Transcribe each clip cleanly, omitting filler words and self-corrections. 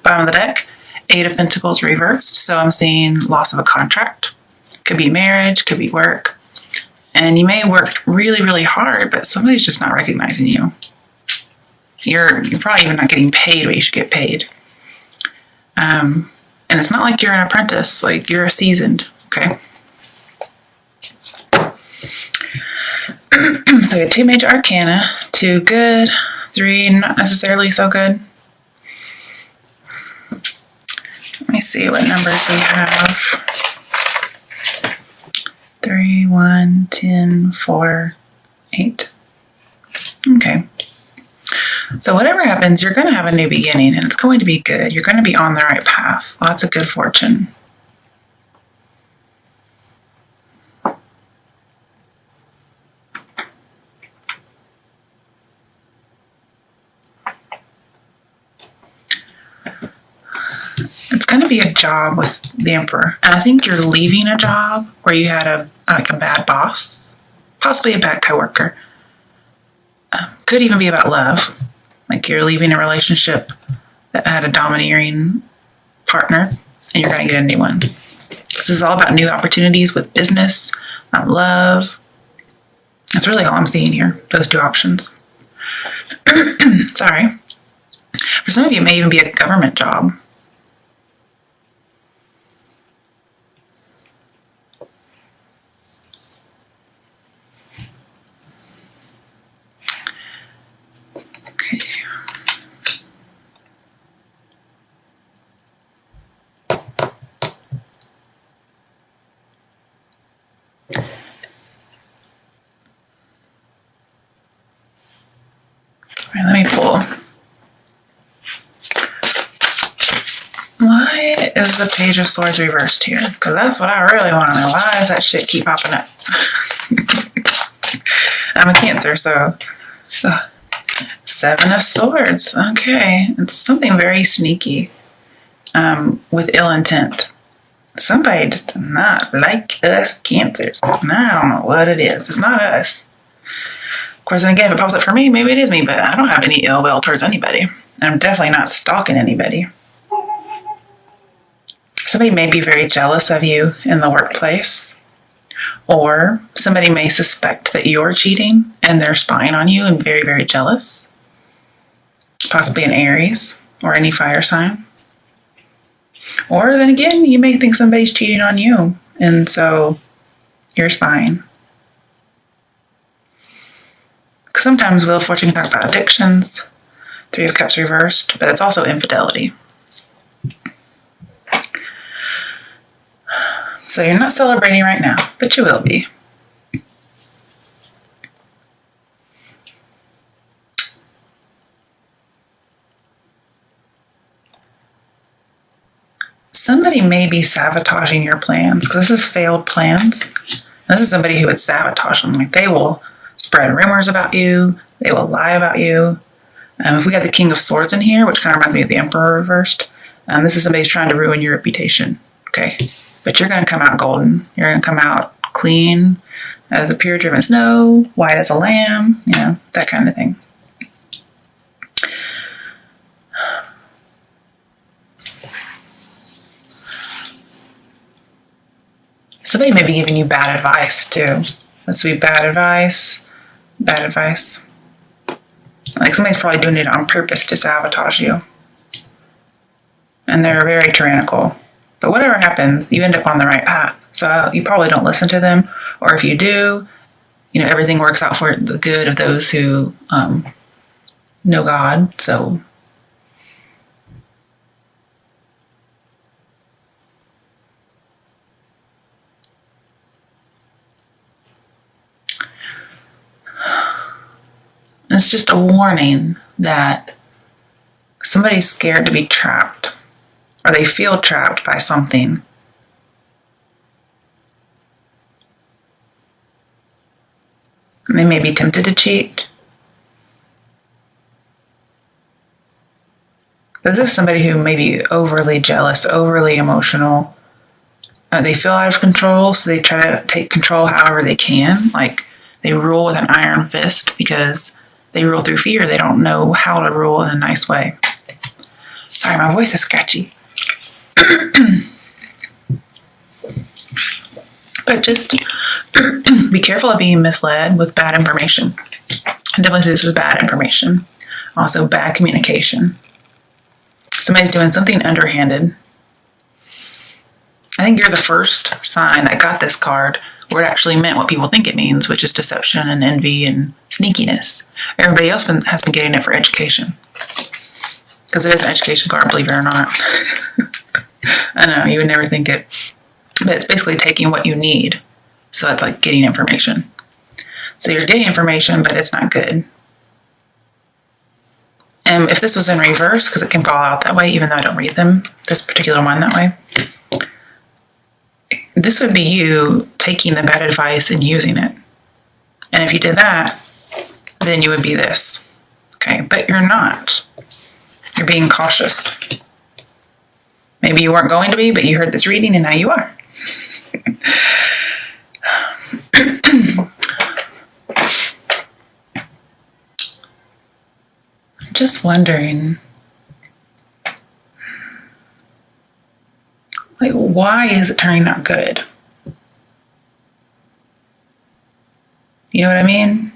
Bottom of the deck, Eight of Pentacles reversed. So I'm seeing loss of a contract. Could be marriage, could be work. And you may work really, really hard, but somebody's just not recognizing you. You're probably even not getting paid what you should get paid. And it's not like you're an apprentice, like you're a seasoned, okay? So we had 2 major arcana, 2 good, 3 not necessarily so good. Let me see what numbers we have. 3, 1, 10, 4, 8. Okay. So whatever happens, you're going to have a new beginning, and it's going to be good. You're going to be on the right path. Lots of good fortune. It's going to be a job with the Emperor. And I think you're leaving a job where you had a bad boss, possibly a bad coworker. Could even be about love. Like you're leaving a relationship that had a domineering partner and you're going to get a new one. This is all about new opportunities with business, love. That's really all I'm seeing here, those 2 options. Sorry. For some of you, it may even be a government job. Let me pull. Why is the Page of Swords reversed here? Because that's what I really want to know. Why does that shit keep popping up? I'm a Cancer, so 7 of Swords. Okay, it's something very sneaky with ill intent. Somebody just does not like us Cancers. And I don't know what it is. It's not us. Of course, and again, if it pops up for me, maybe it is me, but I don't have any ill will towards anybody. And I'm definitely not stalking anybody. Somebody may be very jealous of you in the workplace, or somebody may suspect that you're cheating and they're spying on you and very, very jealous. Possibly an Aries or any fire sign. Or then again, you may think somebody's cheating on you, and so you're spying. Sometimes Wheel of Fortune can talk about addictions, 3 of Cups reversed, but it's also infidelity. So you're not celebrating right now, but you will be. Somebody may be sabotaging your plans, because this is failed plans. This is somebody who would sabotage them. Like they will spread rumors about you. They will lie about you. If we got the King of Swords in here, which kind of reminds me of the Emperor reversed, this is somebody who's trying to ruin your reputation. Okay, but you're going to come out golden. You're going to come out clean as a pure driven snow, white as a lamb, you know, that kind of thing. Somebody may be giving you bad advice too. Let's be bad advice. Bad advice. Like somebody's probably doing it on purpose to sabotage you. And they're very tyrannical. But whatever happens, you end up on the right path. So you probably don't listen to them. Or if you do, you know, everything works out for the good of those who know God. So it's just a warning that somebody's scared to be trapped, or they feel trapped by something. And they may be tempted to cheat. But this is somebody who may be overly jealous, overly emotional. They feel out of control, so they try to take control however they can. Like they rule with an iron fist because they rule through fear. They don't know how to rule in a nice way. Sorry, my voice is scratchy. But just be careful of being misled with bad information. I definitely see this with bad information. Also, bad communication. Somebody's doing something underhanded. I think you're the first sign that got this card where it actually meant what people think it means, which is deception and envy and sneakiness. Everybody else has been getting it for education. Because it is an education card, believe it or not. I know, you would never think it. But it's basically taking what you need. So it's like getting information. So you're getting information, but it's not good. And if this was in reverse, because it can fall out that way, even though I don't read them, this particular one that way, this would be you taking the bad advice and using it. And if you did that, then you would be this. Okay, but you're not. You're being cautious. Maybe you weren't going to be, but you heard this reading and now you are. Just wondering, like, why is it turning out good? You know what I mean?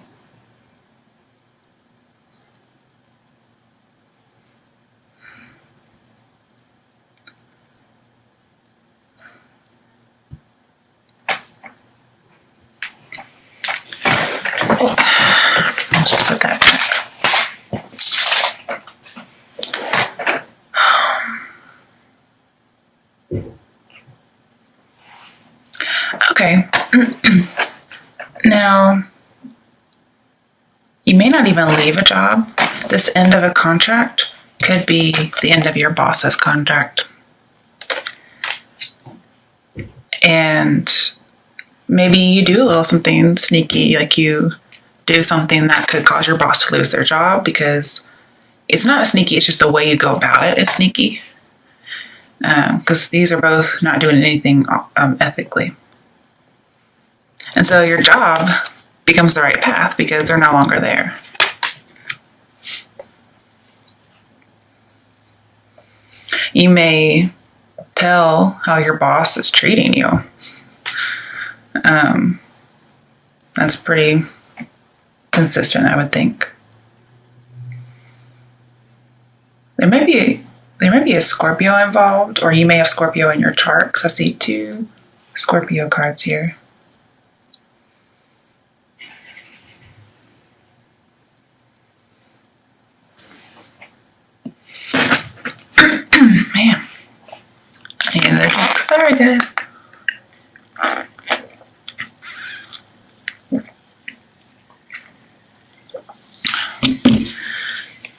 Let's just put that back. Okay. Now, you may not even leave a job. This end of a contract could be the end of your boss's contract. And maybe you do a little something sneaky, like you do something that could cause your boss to lose their job, because it's not sneaky, it's just the way you go about it is sneaky. Because these are both not doing anything ethically. And so your job becomes the right path because they're no longer there. You may tell how your boss is treating you. That's pretty consistent, I would think. There may be a Scorpio involved, or you may have Scorpio in your chart, because I see 2 Scorpio cards here. Man. I need another drink. Sorry, guys.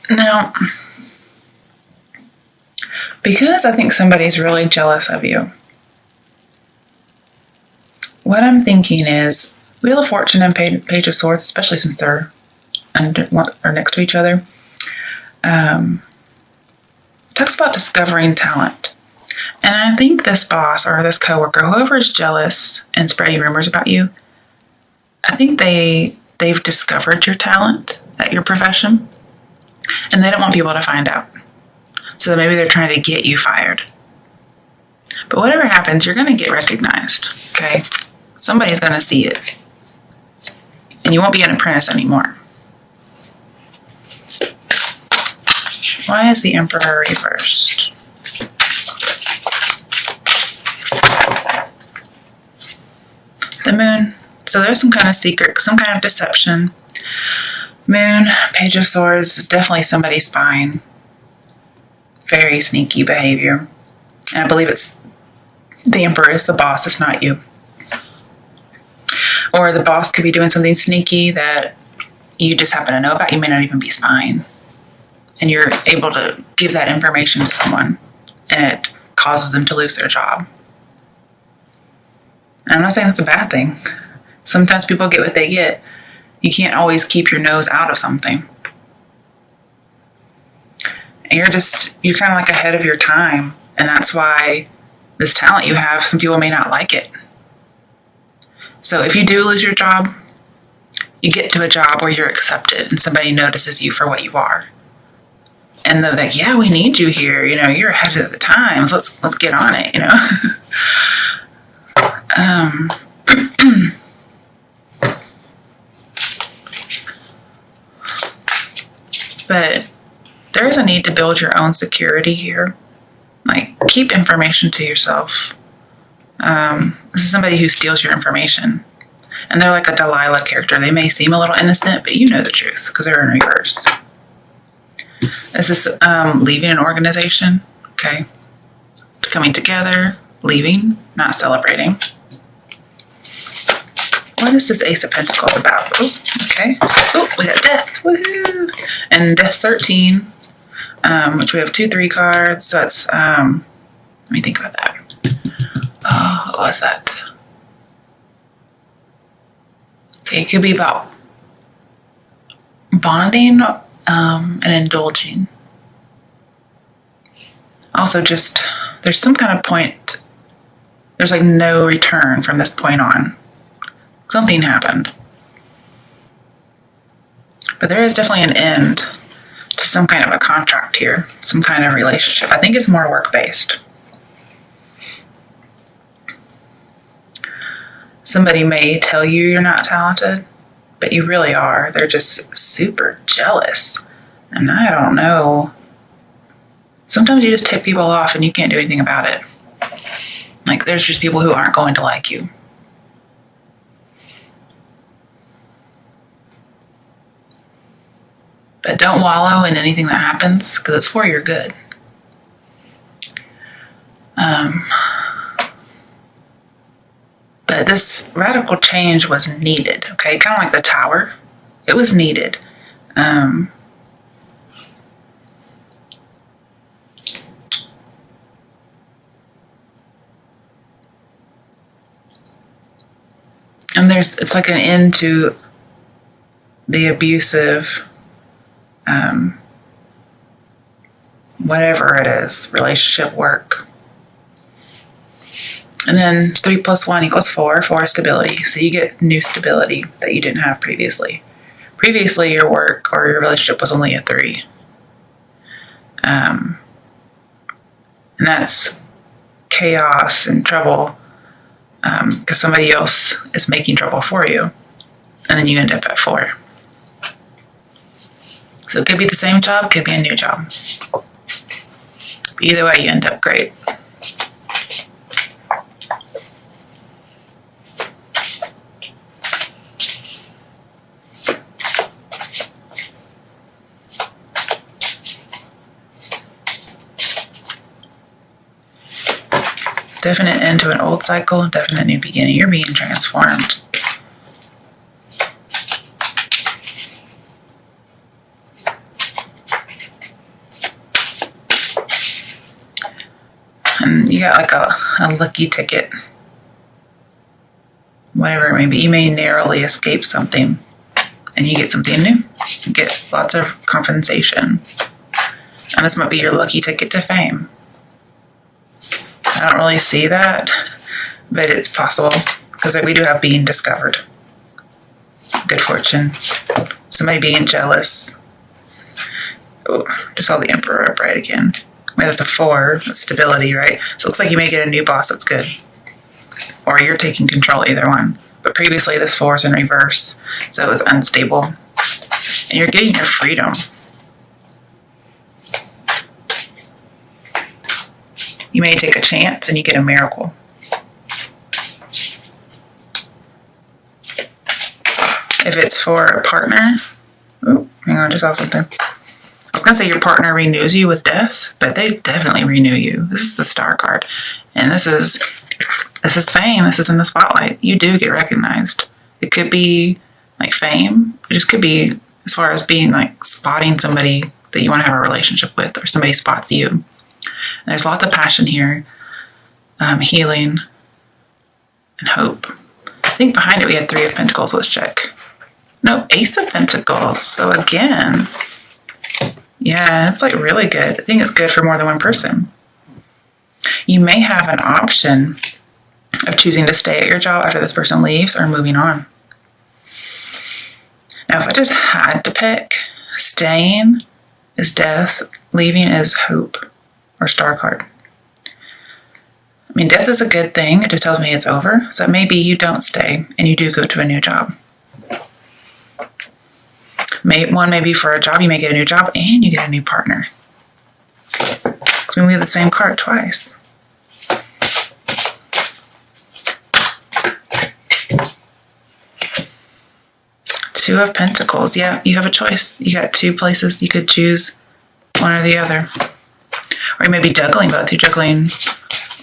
Now, because I think somebody's really jealous of you, what I'm thinking is Wheel of Fortune and Page of Swords, especially since they're next to each other, talks about discovering talent. And I think this boss or this coworker, whoever is jealous and spreading rumors about you, I think they've discovered your talent at your profession, and they don't want people to find out. So maybe they're trying to get you fired. But whatever happens, you're going to get recognized, okay? Somebody's going to see it. And you won't be an apprentice anymore. Why is the Emperor reversed? The Moon. So there's some kind of secret, some kind of deception. Moon, Page of Swords is definitely somebody spying. Very sneaky behavior. And I believe it's the Emperor is the boss, it's not you. Or the boss could be doing something sneaky that you just happen to know about. You may not even be spying. And you're able to give that information to someone, and it causes them to lose their job. And I'm not saying that's a bad thing. Sometimes people get what they get. You can't always keep your nose out of something. And you're kind of like ahead of your time. And that's why this talent you have, some people may not like it. So if you do lose your job, you get to a job where you're accepted and somebody notices you for what you are. And they're like, yeah, we need you here. You're ahead of the times. Let's get on it, But there is a need to build your own security here. Like, keep information to yourself. This is somebody who steals your information. And they're like a Delilah character. They may seem a little innocent, but you know the truth because they're in reverse. This is leaving an organization, okay? Coming together, leaving, not celebrating. What is this Ace of Pentacles about? Oh, okay. Oh, we got Death. Woohoo! And Death 13, which we have 2 3 cards. So that's, let me think about that. Oh, what was that? Okay, it could be about bonding and indulging. Also, just there's some kind of point, there's like no return from this point on. Something happened. But there is definitely an end to some kind of a contract here, some kind of relationship. I think it's more work-based. Somebody may tell you you're not talented, but you really are. They're just super jealous. And I don't know. Sometimes you just tip people off and you can't do anything about it. Like, there's just people who aren't going to like you. But don't wallow in anything that happens because it's for your good. But this radical change was needed, okay? Kind of like the Tower. It was needed. And it's like an end to the abusive, whatever it is, relationship, work. And then 3 + 1 = 4, 4 is stability. So you get new stability that you didn't have previously. Previously, your work or your relationship was only a 3. And that's chaos and trouble because somebody else is making trouble for you. And then you end up at 4. So it could be the same job, could be a new job. But either way, you end up great. Definite end to an old cycle, definite new beginning. You're being transformed. And you got like a lucky ticket. Whatever it may be. You may narrowly escape something and you get something new. You get lots of compensation. And this might be your lucky ticket to fame. I don't really see that, but it's possible because we do have being discovered. Good fortune. Somebody being jealous. Oh, just saw the Emperor upright again. Wait, that's a 4. That's stability, right? So it looks like you may get a new boss that's good. Or you're taking control, either one. But previously this 4 is in reverse, so it was unstable. And you're getting your freedom. You may take a chance and you get a miracle. If it's for a partner, oh, hang on, I just saw something. I was going to say your partner renews you with death, but they definitely renew you. This is the Star card. And this is fame. This is in the spotlight. You do get recognized. It could be like fame. It just could be as far as being like spotting somebody that you want to have a relationship with, or somebody spots you. There's lots of passion here, healing, and hope. I think behind it we had 3 of Pentacles. Let's check. No, Ace of Pentacles. So again, yeah, it's like really good. I think it's good for more than one person. You may have an option of choosing to stay at your job after this person leaves or moving on. Now, if I just had to pick, staying is death. Leaving is hope, or star card. I mean, death is a good thing. It just tells me it's over. So maybe you don't stay and you do go to a new job. Maybe for a job, you may get a new job and you get a new partner. So we have the same card twice. Two of Pentacles. Yeah, you have a choice. You got two places you could choose, one or the other. Or you may be juggling both. You're juggling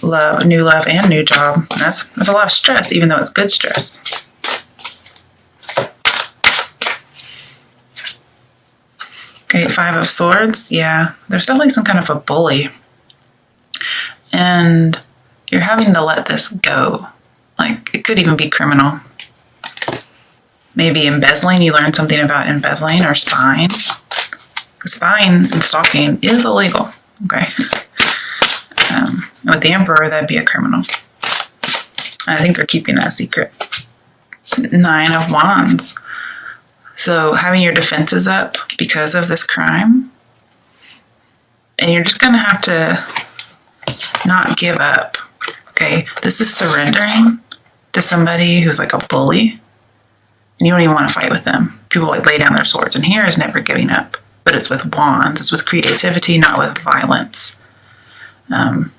new love and new job. And that's a lot of stress, even though it's good stress. Okay, Five of Swords. Yeah, there's definitely some kind of a bully. And you're having to let this go. Like, it could even be criminal. Maybe embezzling. You learned something about embezzling or spying. Spying and stalking is illegal. Okay. With the Emperor, that'd be a criminal. I think they're keeping that secret. Nine of Wands. So having your defenses up because of this crime. And you're just going to have to not give up. Okay. This is surrendering to somebody who's like a bully. And you don't even want to fight with them. People like lay down their swords. And here is never giving up. But it's with wands. It's with creativity, not with violence.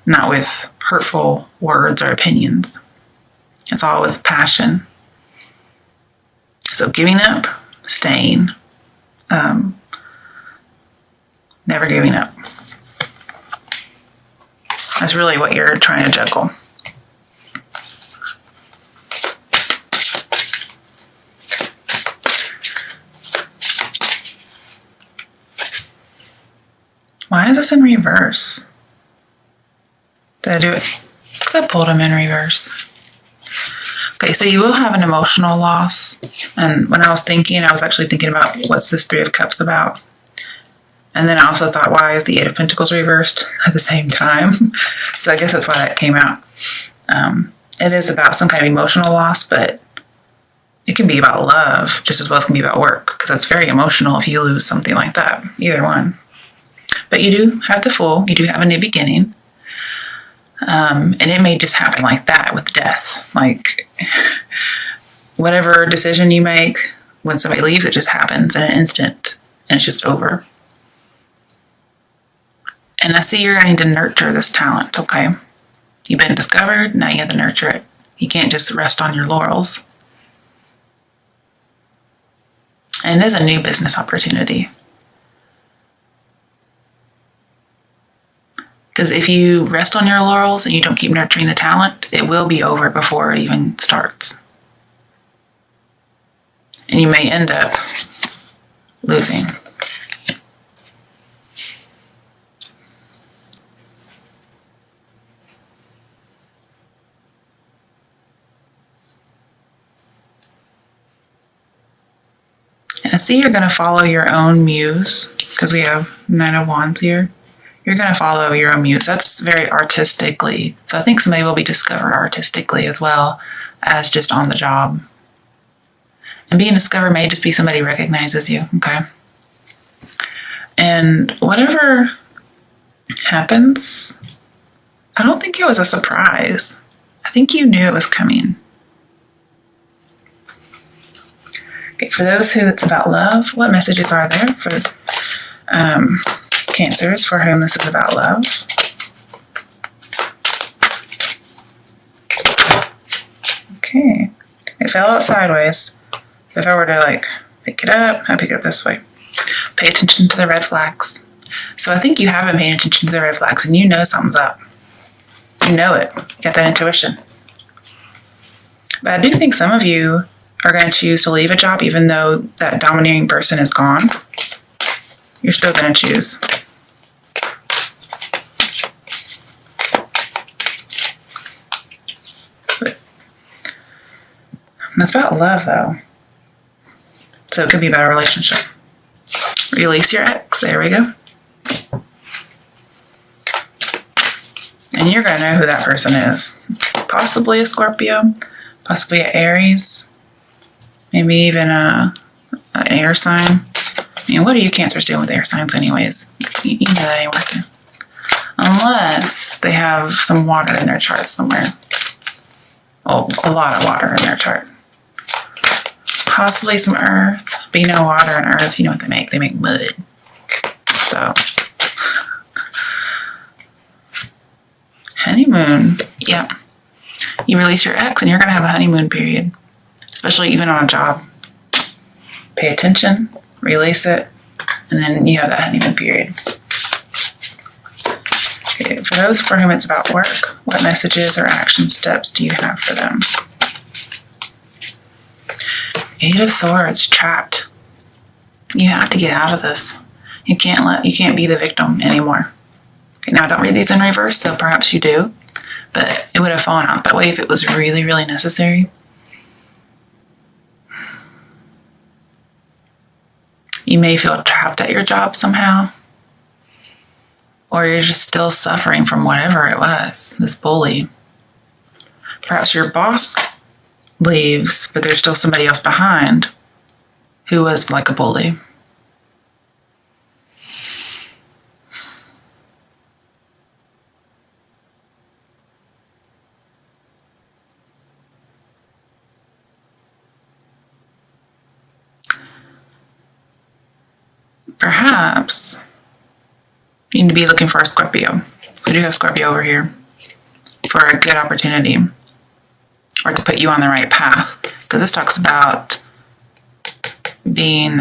Not with hurtful words or opinions. It's all with passion. So giving up, staying, never giving up. That's really what you're trying to juggle. Why is this in reverse? Did I do it? Because I pulled them in reverse. Okay, so you will have an emotional loss. And when I was thinking, I was actually thinking about what's this Three of Cups about? And then I also thought, why is the Eight of Pentacles reversed at the same time? So I guess that's why that came out. It is about some kind of emotional loss, but it can be about love just as well as it can be about work, because that's very emotional if you lose something like that, either one. But you do have the Fool. You do have a new beginning. And it may just happen like that with death. Like, whatever decision you make, when somebody leaves, it just happens in an instant. And it's just over. And I see you're going to nurture this talent, okay? You've been discovered, now you have to nurture it. You can't just rest on your laurels. And it is a new business opportunity. Because if you rest on your laurels and you don't keep nurturing the talent, it will be over before it even starts. And you may end up losing. And I see you're going to follow your own muse, because we have Nine of Wands here. You're going to follow your own muse. That's very artistically. So I think somebody will be discovered artistically as well as just on the job. And being discovered may just be somebody recognizes you, okay? And whatever happens, I don't think it was a surprise. I think you knew it was coming. Okay, for those who it's about love, what messages are there for Cancers for whom this is about love? Okay, it fell out sideways. If I were to like pick it up, I'd pick it up this way. Pay attention to the red flags. So I think you have been paying attention to the red flags and you know something's up. You know it. You got that intuition. But I do think some of you are going to choose to leave a job even though that domineering person is gone. You're still going to choose. That's about love, though. So it could be about a relationship. Release your ex. There we go. And you're going to know who that person is. Possibly a Scorpio. Possibly an Aries. Maybe even an air sign. mean, what are you Cancers doing with air signs anyways? You know that ain't working. Unless they have some water in their chart somewhere. Oh, a lot of water in their chart. Possibly some earth. But you know water and earth, you know what they make? They make mud. So, honeymoon. Yep. You release your ex and you're going to have a honeymoon period. Especially even on a job. Pay attention, release it, and then you have that honeymoon period. Okay, for those for whom it's about work, what messages or action steps do you have for them? 8 of Swords, trapped. You have to get out of this. You can't be the victim anymore. Okay, now don't read these in reverse, so perhaps you do, but it would have fallen out that way if it was really, really necessary. You may feel trapped at your job somehow. Or you're just still suffering from whatever it was, this bully. Perhaps your boss leaves, but there's still somebody else behind who was like a bully. Perhaps you need to be looking for a Scorpio. So I do have Scorpio over here for a good opportunity or to put you on the right path. Because this talks about being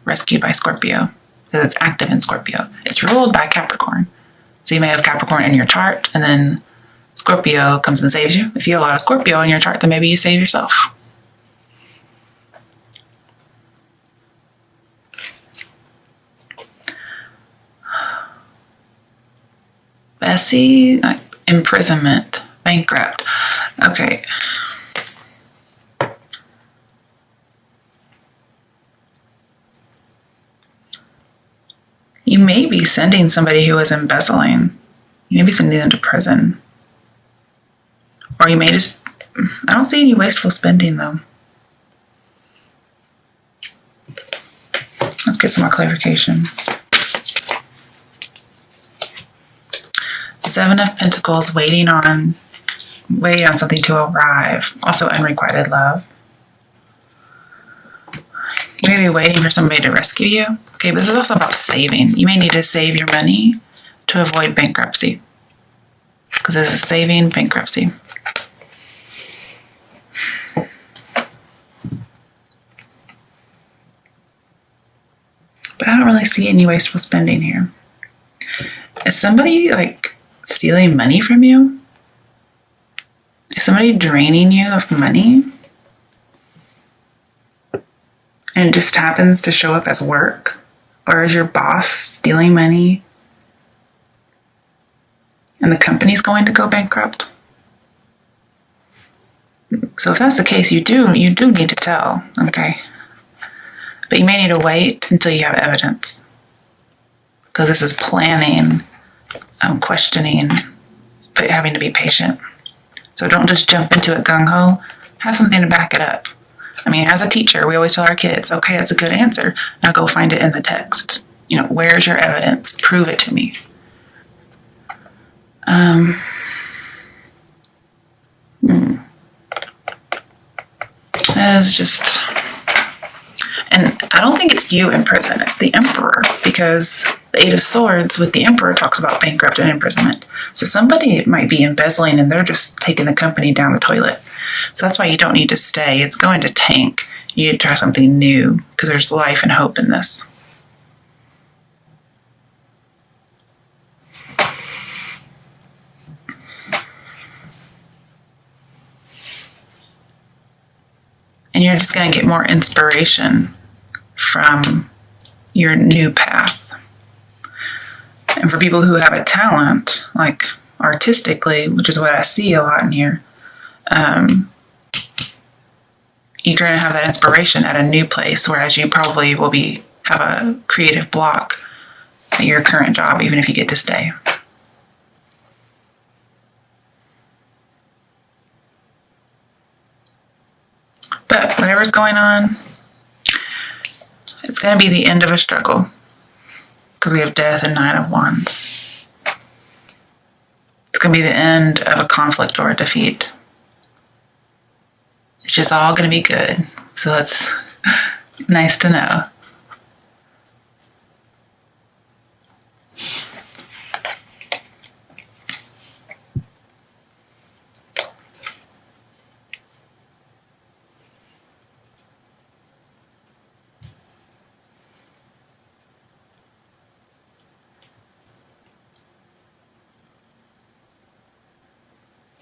rescued by Scorpio because it's active in Scorpio. It's ruled by Capricorn. So you may have Capricorn in your chart and then Scorpio comes and saves you. If you have a lot of Scorpio in your chart, then maybe you save yourself. I see like imprisonment, bankrupt. Okay. You may be sending somebody who is embezzling. You may be sending them to prison. Or you may just... I don't see any wasteful spending, though. Let's get some more clarification. 7 of Pentacles, waiting on something to arrive. Also unrequited love. You may be waiting for somebody to rescue you. Okay, but this is also about saving. You may need to save your money to avoid bankruptcy. Because this is saving bankruptcy. But I don't really see any wasteful spending here. Is somebody like stealing money from you? Is somebody draining you of money? And it just happens to show up as work? Or is your boss stealing money and the company's going to go bankrupt? So if that's the case, you do need to tell, okay? But you may need to wait until you have evidence. Because this is planning, questioning, but having to be patient. So don't just jump into it gung-ho. Have something to back it up. I mean, as a teacher, we always tell our kids, okay, that's a good answer. Now go find it in the text. You know, where's your evidence? Prove it to me. That's just... And I don't think it's you in prison. It's the Emperor. Because the 8 of Swords with the Emperor talks about bankrupt and imprisonment. So somebody might be embezzling and they're just taking the company down the toilet. So that's why you don't need to stay. It's going to tank. You need to try something new because there's life and hope in this. And you're just going to get more inspiration from your new path. And for people who have a talent, like artistically, which is what I see a lot in here, you're going to have that inspiration at a new place, whereas you probably will have a creative block at your current job, even if you get to stay. But whatever's going on, It's going to be the end of a struggle because we have death and Nine of Wands. It's going to be the end of a conflict or a defeat. It's just all going to be good. So it's nice to know.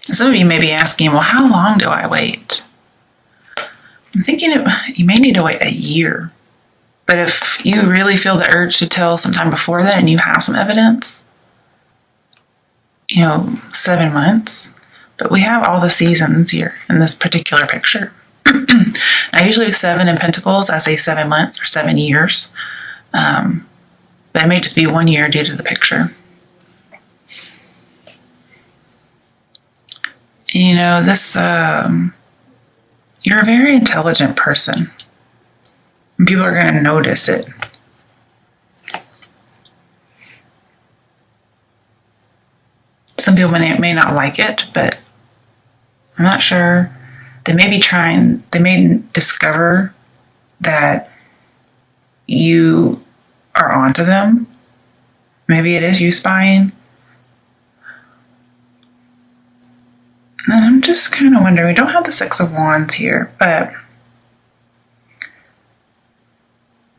Some of you may be asking, well, how long do I wait? I'm thinking you may need to wait a year. But if you really feel the urge to tell sometime before that and you have some evidence, 7 months. But we have all the seasons here in this particular picture. I usually have 7 in Pentacles. I say 7 months or 7 years. But it may just be 1 year due to the picture. You're a very intelligent person. And people are going to notice it. Some people may not like it, but I'm not sure. They may discover that you are onto them. Maybe it is you spying. And I'm just kind of wondering, we don't have the Six of Wands here, but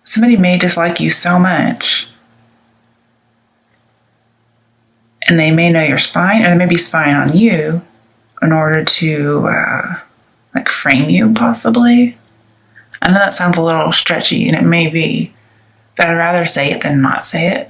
somebody may dislike you so much, and they may know you're spying, or they may be spying on you in order to frame you, possibly. I know that sounds a little stretchy, and it may be, but I'd rather say it than not say it.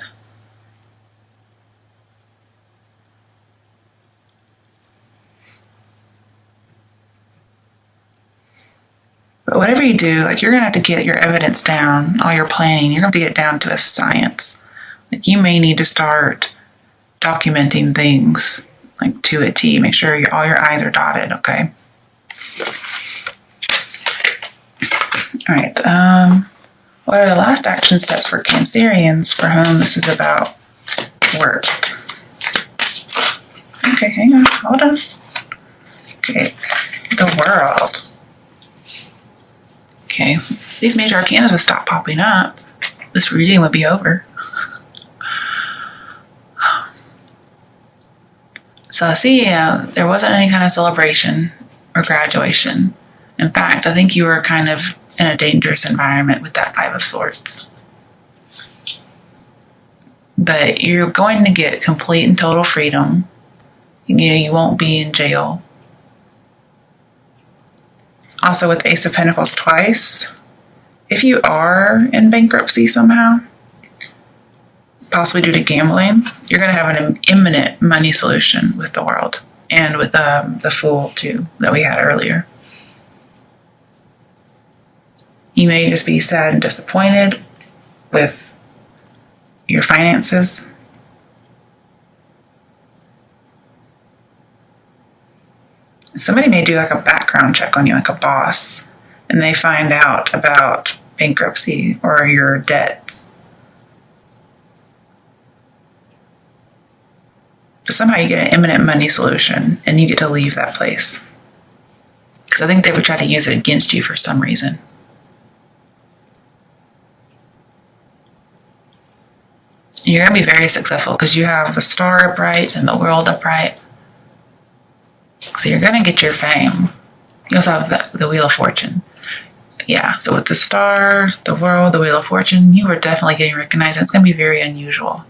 But whatever you do, you're going to have to get your evidence down, all your planning, you're going to have to get it down to a science. You may need to start documenting things, to a T. Make sure all your I's are dotted, okay? All right. What are the last action steps for Cancerians for whom this is about work? Okay, hang on. Hold on. Okay. The World. Okay, these major arcanas would stop popping up. This reading would be over. So I see, there wasn't any kind of celebration or graduation. In fact, I think you were kind of in a dangerous environment with that Five of Swords. But you're going to get complete and total freedom. You won't be in jail. Also with Ace of Pentacles twice, if you are in bankruptcy somehow, possibly due to gambling, you're going to have an imminent money solution with the World and with the Fool too that we had earlier. You may just be sad and disappointed with your finances. Somebody may do a background check on you, a boss, and they find out about bankruptcy or your debts. But somehow you get an imminent money solution and you get to leave that place. Because I think they would try to use it against you for some reason. You're going to be very successful because you have the Star upright and the World upright. So you're going to get your fame. You also have the Wheel of Fortune. Yeah, so with the Star, the World, the Wheel of Fortune, you are definitely getting recognized. And it's going to be very unusual.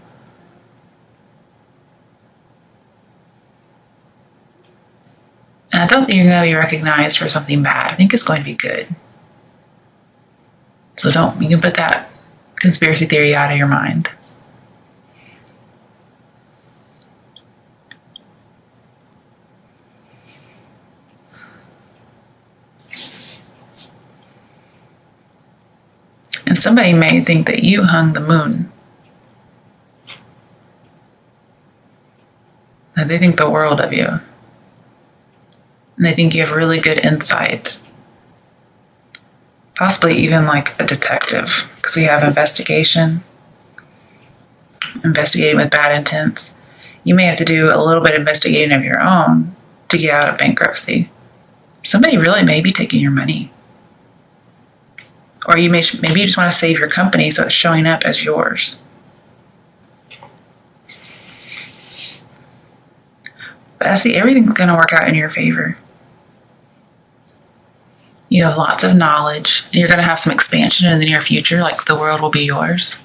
And I don't think you're going to be recognized for something bad. I think it's going to be good. So you can put that conspiracy theory out of your mind. And somebody may think that you hung the moon. That they think the world of you. And they think you have really good insight. Possibly even like a detective, because we have investigation, investigating with bad intents. You may have to do a little bit of investigating of your own to get out of bankruptcy. Somebody really may be taking your money. Or maybe you just want to save your company so it's showing up as yours. But I see everything's going to work out in your favor. You have lots of knowledge, and you're going to have some expansion in the near future, like the world will be yours.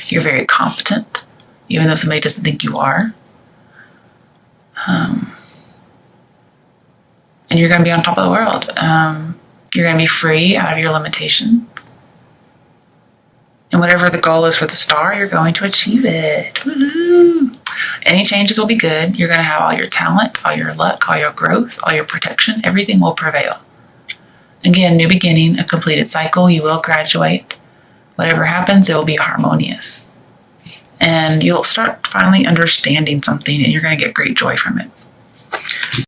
You're very competent, even though somebody doesn't think you are. And you're going to be on top of the world. You're going to be free out of your limitations. And whatever the goal is for the star, you're going to achieve it. Woohoo! Any changes will be good. You're going to have all your talent, all your luck, all your growth, all your protection. Everything will prevail. Again, new beginning, a completed cycle. You will graduate. Whatever happens, it will be harmonious. And you'll start finally understanding something, and you're going to get great joy from it.